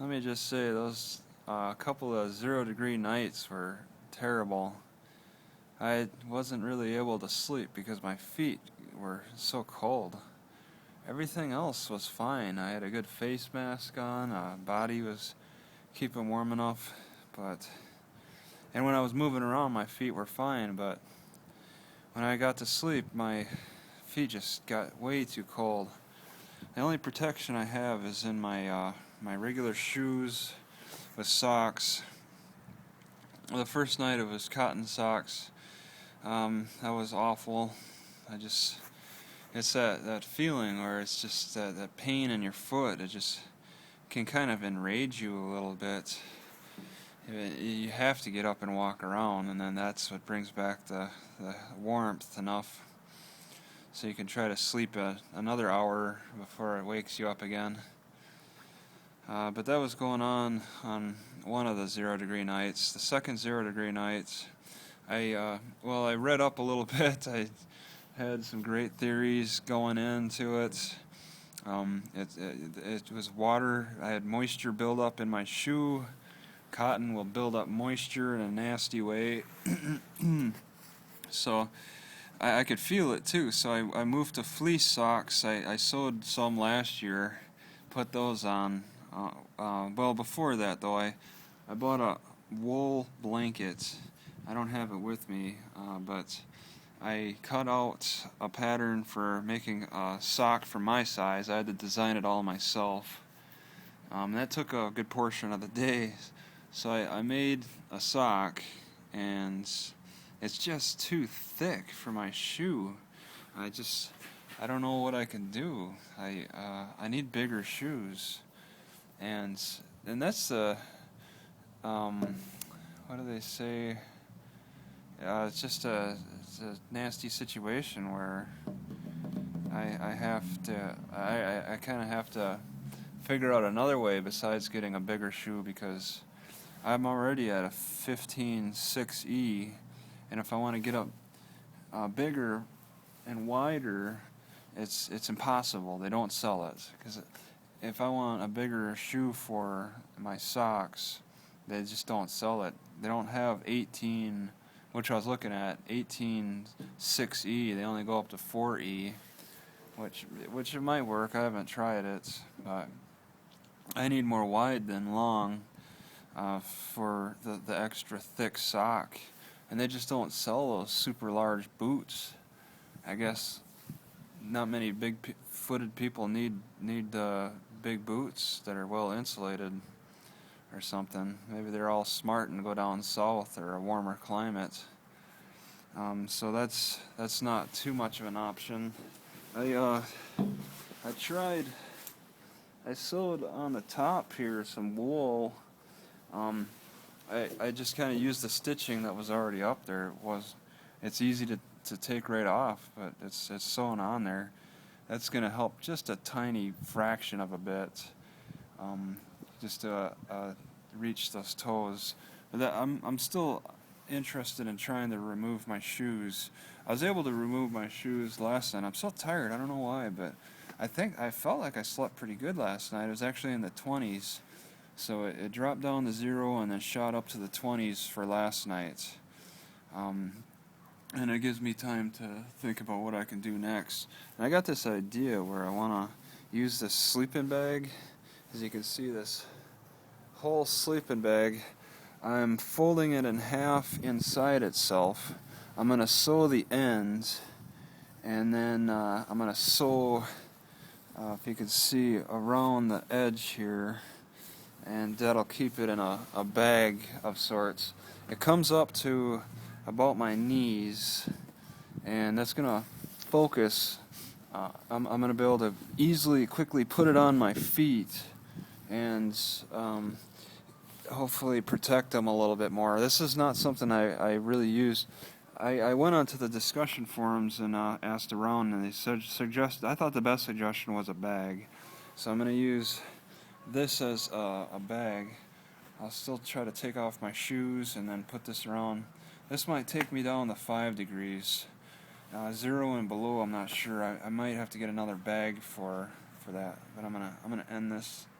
Let me just say, those couple of 0-degree nights were terrible. I wasn't really able to sleep because my feet were so cold. Everything else was fine. I had a good face mask on, body was keeping warm enough, and when I was moving around my feet were fine, but when I got to sleep my feet just got way too cold. The only protection I have is in my regular shoes with socks. The first night it was cotton socks. That was awful. It's that feeling where it's just that pain in your foot. It just can kind of enrage you a little bit. You have to get up and walk around, and then that's what brings back the warmth enough so you can try to sleep another hour before it wakes you up again. But that was going on one of the 0-degree nights. The second 0-degree night, I read up a little bit. I had some great theories going into it. It was water. I had moisture buildup in my shoe. Cotton will build up moisture in a nasty way. So I could feel it too. So I moved to fleece socks. I sewed some last year, put those on. Before that though, I bought a wool blanket. I don't have it with me, but I cut out a pattern for making a sock for my size. I had to design it all myself. That took a good portion of the day. So I made a sock, and it's just too thick for my shoe. I don't know what I can do. I need bigger shoes, and that's the what do they say? It's a nasty situation where I kind of have to figure out another way besides getting a bigger shoe, because I'm already at a 15.6E, and if I want to get up bigger and wider, it's impossible. They don't sell it, because if I want a bigger shoe for my socks, they just don't sell it. They don't have 18, which I was looking at, 18.6E. They only go up to 4E, which it might work. I haven't tried it, but I need more wide than long for the extra thick sock, and they just don't sell those super large boots. I guess not many big-footed people need big boots that are well insulated or something. Maybe they're all smart and go down south or a warmer climate. So that's not too much of an option. I sewed on the top here some wool. I just kind of used the stitching that was already up there. It's easy to take right off, but it's sewn on there. That's going to help just a tiny fraction of a bit, just to reach those toes. But I'm still interested in trying to remove my shoes. I was able to remove my shoes last night. I'm so tired. I don't know why, but I felt like I slept pretty good last night. It was actually in the 20s. So it dropped down to 0 and then shot up to the 20s for last night. And it gives me time to think about what I can do next. And I got this idea where I want to use this sleeping bag. As you can see, this whole sleeping bag, I'm folding it in half inside itself. I'm going to sew the ends, and then I'm going to sew, if you can see, around the edge here, and that'll keep it in a bag of sorts. It comes up to about my knees, and that's going to focus. I'm going to be able to quickly put it on my feet and hopefully protect them a little bit more. This is not something I really use. I went onto the discussion forums and asked around, and they I thought the best suggestion was a bag. So I'm going to use this as a bag. I'll still try to take off my shoes and then put this around. This might take me down to 5 degrees. 0 and below, I'm not sure. I might have to get another bag for that. But I'm gonna end this